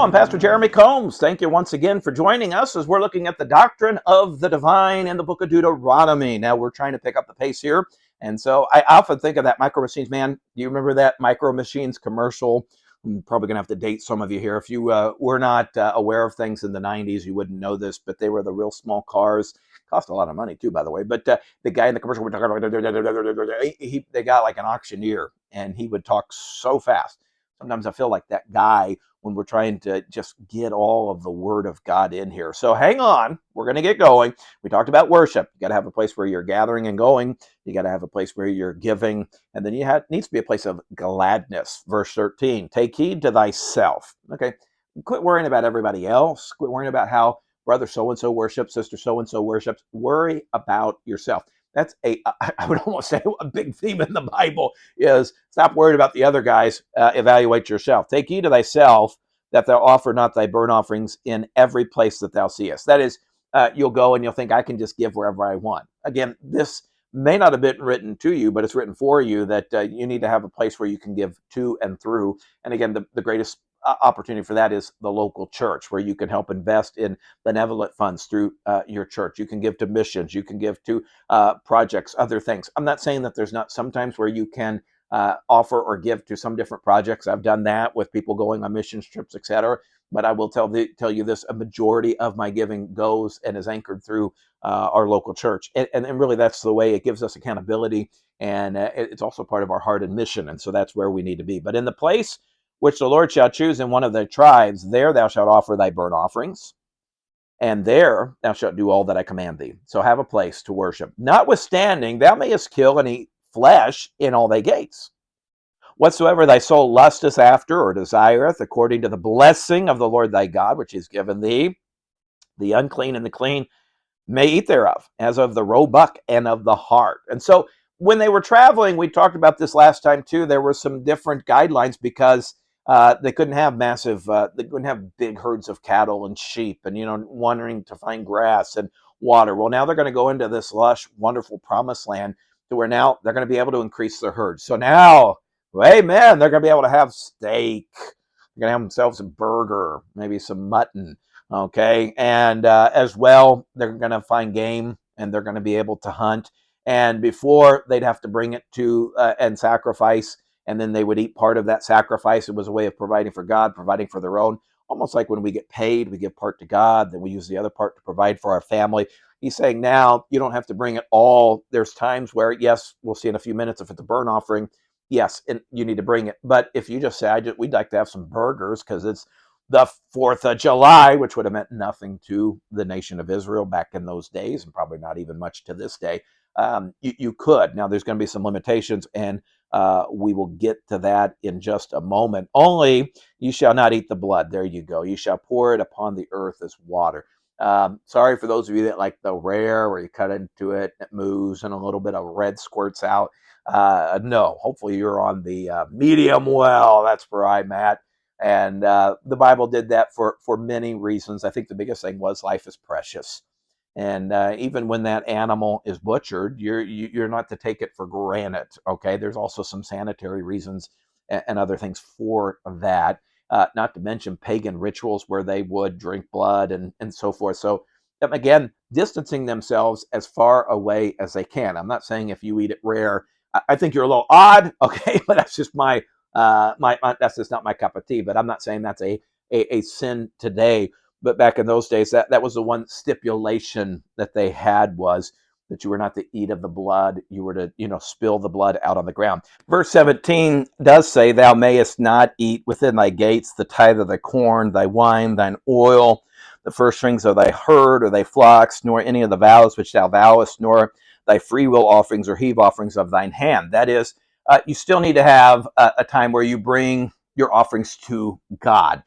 I'm Pastor Jeremy Combs. Thank you once again for joining us as we're looking at the doctrine of the divine in the book of Deuteronomy. Now we're trying to pick up the pace here. And so I often think of that Micro Machines, man. Do you remember that Micro Machines commercial? I'm probably going to have to date some of you here. If you were not aware of things in the 90s, you wouldn't know this, but they were the real small cars. Cost a lot of money too, by the way. But the guy in the commercial would talk about, they got like an auctioneer, and he would talk so fast. Sometimes I feel like that guy when we're trying to just get all of the word of God in here. So hang on, we're going to get going. We talked about worship. You got to have a place where you're gathering and going. You got to have a place where you're giving. And then needs to be a place of gladness. Verse 13, take heed to thyself. Okay, quit worrying about everybody else. Quit worrying about how brother so-and-so worships, sister so-and-so worships. Worry about yourself. That's I would almost say a big theme in the Bible is stop worrying about the other guys, evaluate yourself. Take heed to thyself that thou offer not thy burnt offerings in every place that thou seest. That is, you'll go and you'll think, I can just give wherever I want. Again, this may not have been written to you, but it's written for you that you need to have a place where you can give to and through. And again, the greatest opportunity for that is the local church, where you can help invest in benevolent funds through your church. You can give to missions. You can give to projects, other things. I'm not saying that there's not sometimes where you can offer or give to some different projects. I've done that with people going on mission trips, etc. But I will tell you this: a majority of my giving goes and is anchored through our local church, and really that's the way it gives us accountability, and it's also part of our heart and mission, and so that's where we need to be. But in the place which the Lord shall choose in one of thy tribes, there thou shalt offer thy burnt offerings, and there thou shalt do all that I command thee. So have a place to worship. Notwithstanding, thou mayest kill and eat flesh in all thy gates. Whatsoever thy soul lusteth after or desireth, according to the blessing of the Lord thy God, which is given thee, the unclean and the clean may eat thereof, as of the roebuck and of the hart. And so when they were traveling, we talked about this last time too, there were some different guidelines because they couldn't have they couldn't have big herds of cattle and sheep and, wandering to find grass and water. Well, now they're going to go into this lush, wonderful promised land to where now they're going to be able to increase their herds. So now, amen, they're going to be able to have steak. They're going to have themselves a burger, maybe some mutton. Okay. And as well, they're going to find game and they're going to be able to hunt. And before they'd have to bring it to and sacrifice, and then they would eat part of that sacrifice. It was a way of providing for God, providing for their own. Almost like when we get paid, we give part to God, then we use the other part to provide for our family. He's saying now you don't have to bring it all. There's times where, yes, we'll see in a few minutes if it's a burnt offering, yes, and you need to bring it. But if you just say, we'd like to have some burgers because it's the 4th of July, which would have meant nothing to the nation of Israel back in those days, and probably not even much to this day, you could. Now, there's going to be some limitations, and we will get to that in just a moment. Only you shall not eat the blood. There you go. You shall pour it upon the earth as water. Sorry for those of you that like the rare, where you cut into it, it moves, and a little bit of red squirts out. No, hopefully you're on the medium well. That's where I'm at. And the Bible did that for many reasons. I think the biggest thing was life is precious. And even when that animal is butchered, you're not to take it for granted. Okay, there's also some sanitary reasons and other things for that. Not to mention pagan rituals where they would drink blood and so forth. So again, distancing themselves as far away as they can. I'm not saying if you eat it rare, I think you're a little odd. Okay, but that's just my that's just not my cup of tea. But I'm not saying that's a sin today. But back in those days, that was the one stipulation that they had, was that you were not to eat of the blood. You were to, spill the blood out on the ground. Verse 17 does say, thou mayest not eat within thy gates the tithe of thy corn, thy wine, thine oil, the first strings of thy herd or thy flocks, nor any of the vows which thou vowest, nor thy freewill offerings or heave offerings of thine hand. That is, you still need to have a time where you bring your offerings to God.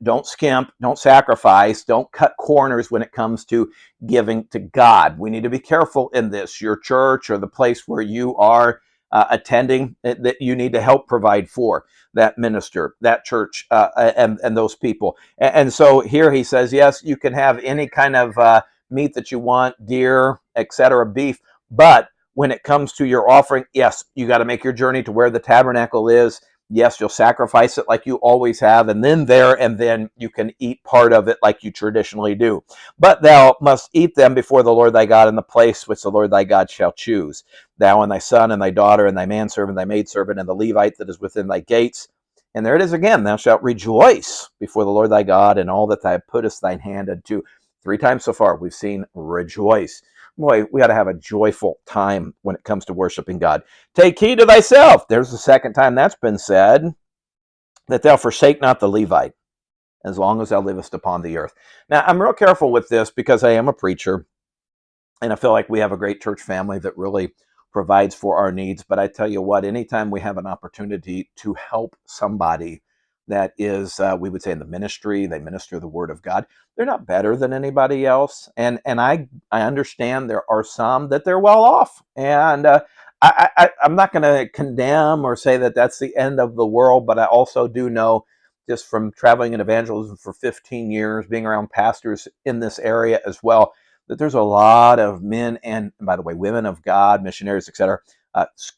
Don't skimp, don't sacrifice, don't cut corners when it comes to giving to God. We need to be careful in this. Your church or the place where you are attending, that you need to help provide for that minister, that church, and those people. And so here he says, yes, you can have any kind of meat that you want, deer, etc., beef, but when it comes to your offering, yes, you got to make your journey to where the tabernacle is. Yes, you'll sacrifice it like you always have, and then you can eat part of it like you traditionally do. But thou must eat them before the Lord thy God in the place which the Lord thy God shall choose. Thou and thy son and thy daughter and thy manservant, thy maidservant, and the Levite that is within thy gates. And there it is again, thou shalt rejoice before the Lord thy God in all that thou puttest thine hand unto. 3 times so far we've seen rejoice. Boy, we ought to have a joyful time when it comes to worshiping God. Take heed to thyself. There's the second time that's been said, that thou forsake not the Levite, as long as thou livest upon the earth. Now, I'm real careful with this because I am a preacher, and I feel like we have a great church family that really provides for our needs. But I tell you what, anytime we have an opportunity to help somebody that is, we would say, in the ministry, they minister the word of God, they're not better than anybody else. And I understand there are some that they're well off. And I'm not going to condemn or say that that's the end of the world, but I also do know, just from traveling in evangelism for 15 years, being around pastors in this area as well, that there's a lot of men and, by the way, women of God, missionaries, etc.,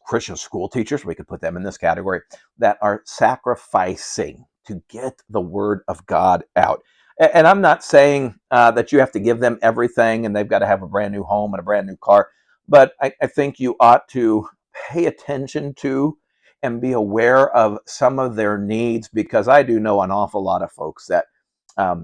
Christian school teachers, we could put them in this category, that are sacrificing to get the word of God out. And I'm not saying that you have to give them everything and they've got to have a brand new home and a brand new car, but I think you ought to pay attention to and be aware of some of their needs, because I do know an awful lot of folks that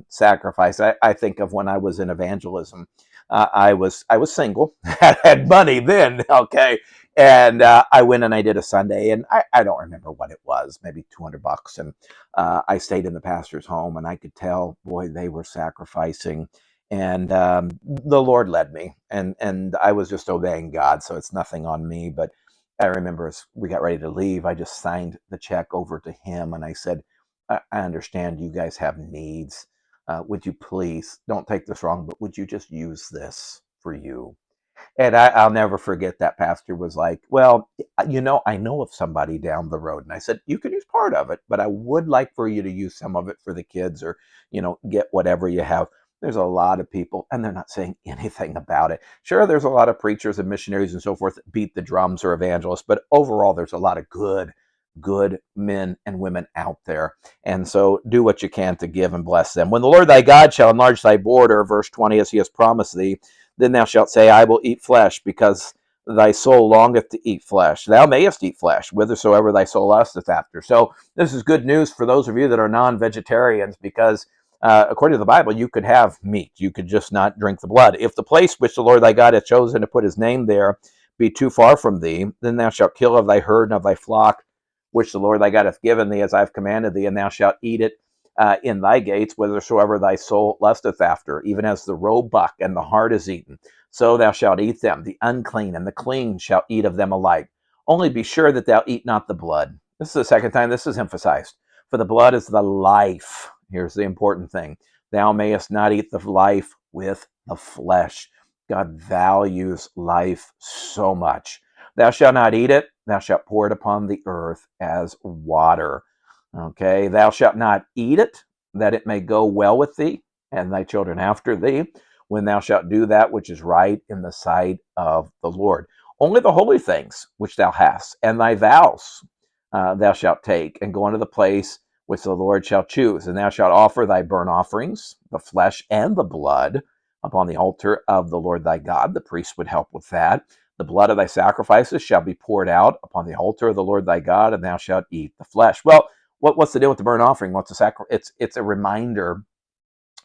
sacrifice. I think of when I was in evangelism. I was single, had money then, okay, and I went and I did a Sunday, and I don't remember what it was, maybe $200, and I stayed in the pastor's home, and I could tell, boy, they were sacrificing, and the Lord led me, and I was just obeying God, so it's nothing on me. But I remember as we got ready to leave, I just signed the check over to him, and I said, I understand you guys have needs. Would you please, don't take this wrong, but would you just use this for you? And I'll never forget that pastor was like, well, I know of somebody down the road. And I said, you can use part of it, but I would like for you to use some of it for the kids, or, get whatever you have. There's a lot of people, and they're not saying anything about it. Sure, there's a lot of preachers and missionaries and so forth that beat the drums or evangelists, but overall, there's a lot of good men and women out there. And so do what you can to give and bless them. When the Lord thy God shall enlarge thy border, verse 20, as he has promised thee, then thou shalt say, I will eat flesh, because thy soul longeth to eat flesh. Thou mayest eat flesh, whithersoever thy soul lusteth after. So this is good news for those of you that are non-vegetarians, because according to the Bible, you could have meat. You could just not drink the blood. If the place which the Lord thy God hath chosen to put his name there be too far from thee, then thou shalt kill of thy herd and of thy flock, which the Lord thy God hath given thee, as I have commanded thee, and thou shalt eat it in thy gates, whithersoever thy soul lusteth after, even as the roebuck and the hart is eaten. So thou shalt eat them. The unclean and the clean shall eat of them alike. Only be sure that thou eat not the blood. This is the second time this is emphasized. For the blood is the life. Here's the important thing. Thou mayest not eat the life with the flesh. God values life so much. Thou shalt not eat it. Thou shalt pour it upon the earth as water. Okay, thou shalt not eat it, that it may go well with thee and thy children after thee, when thou shalt do that which is right in the sight of the Lord. Only the holy things which thou hast, and thy vows thou shalt take, and go unto the place which the Lord shall choose. And thou shalt offer thy burnt offerings, the flesh and the blood, upon the altar of the Lord thy God. The priest would help with that. The blood of thy sacrifices shall be poured out upon the altar of the Lord thy God, and thou shalt eat the flesh. Well, what's the deal with the burnt offering? What's the sacrifice? It's a reminder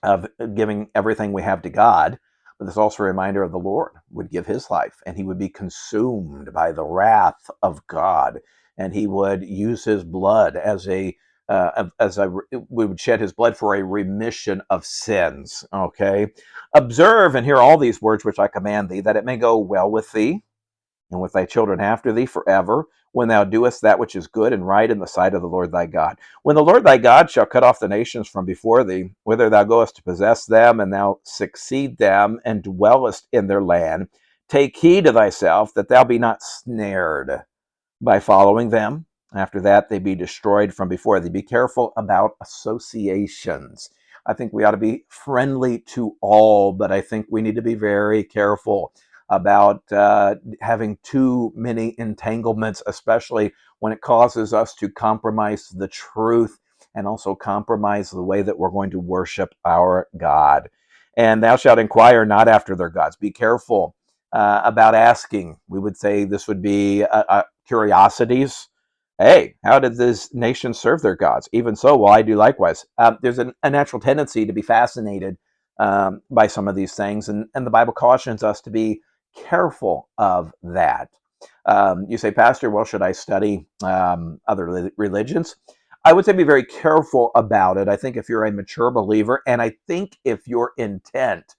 of giving everything we have to God, but it's also a reminder of the Lord would give his life, and he would be consumed by the wrath of God, and he would use his blood we would shed his blood for a remission of sins. Okay, observe and hear all these words which I command thee, that it may go well with thee and with thy children after thee forever, when thou doest that which is good and right in the sight of the Lord thy God. When the Lord thy God shall cut off the nations from before thee, whither thou goest to possess them, and thou succeed them, and dwellest in their land, take heed to thyself that thou be not snared by following them. After that, they be destroyed from before thee. Be careful about associations. I think we ought to be friendly to all, but I think we need to be very careful about having too many entanglements, especially when it causes us to compromise the truth and also compromise the way that we're going to worship our God. And thou shalt inquire not after their gods. Be careful about asking. We would say this would be curiosities. Hey, how did this nation serve their gods? Even so, well, I do likewise. There's a natural tendency to be fascinated by some of these things, and the Bible cautions us to be careful of that. You say, Pastor, well, should I study other religions? I would say be very careful about it. I think if you're a mature believer, and I think if your intent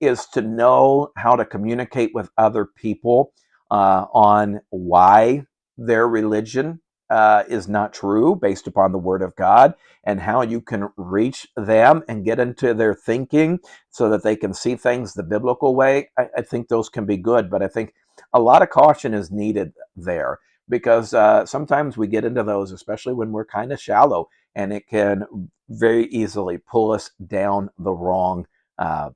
is to know how to communicate with other people on why their religion is not true based upon the Word of God, and how you can reach them and get into their thinking so that they can see things the biblical way. I think those can be good, but I think a lot of caution is needed there because sometimes we get into those, especially when we're kind of shallow, and it can very easily pull us down the wrong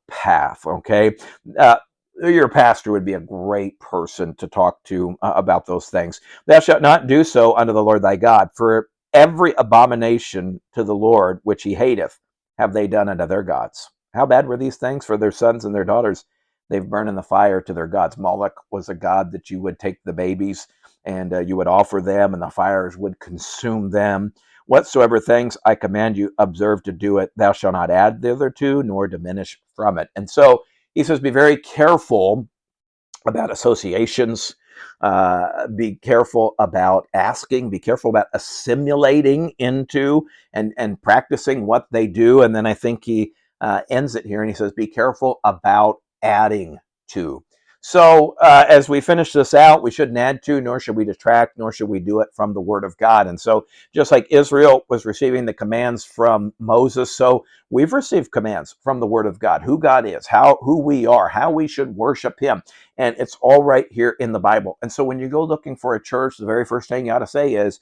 path. Okay. Uh, your pastor would be a great person to talk to about those things. Thou shalt not do so unto the Lord thy God, for every abomination to the Lord which he hateth have they done unto their gods. How bad were these things for their sons and their daughters? They've burned in the fire to their gods. Moloch was a god that you would take the babies and you would offer them, and the fires would consume them. Whatsoever things I command you, observe to do it. Thou shalt not add thitherto, nor diminish from it. And so he says, be very careful about associations. Be careful about asking. Be careful about assimilating into and practicing what they do. And then I think he ends it here and he says, be careful about adding to. So as we finish this out, we shouldn't add to, nor should we detract, nor should we do it from the Word of God. And so just like Israel was receiving the commands from Moses, so we've received commands from the Word of God, who God is, who we are, how we should worship Him. And it's all right here in the Bible. And so when you go looking for a church, the very first thing you ought to say is,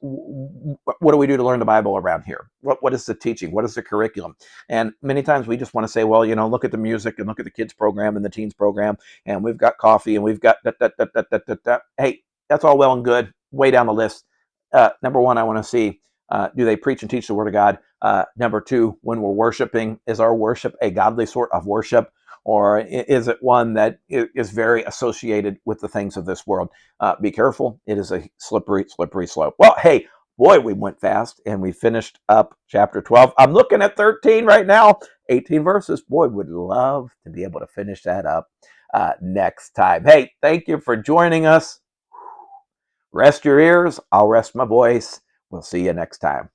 what do we do to learn the Bible around here? What is the teaching? What is the curriculum? And many times we just want to say, well, look at the music and look at the kids program and the teens program, and we've got coffee and we've got that. Hey, that's all well and good. Way down the list. Number one, I want to see, do they preach and teach the Word of God? Number two, when we're worshiping, is our worship a godly sort of worship? Or is it one that is very associated with the things of this world? Be careful. It is a slippery, slippery slope. Well, hey, boy, we went fast and we finished up chapter 12. I'm looking at 13 right now, 18 verses. Boy, would love to be able to finish that up next time. Hey, thank you for joining us. Rest your ears. I'll rest my voice. We'll see you next time.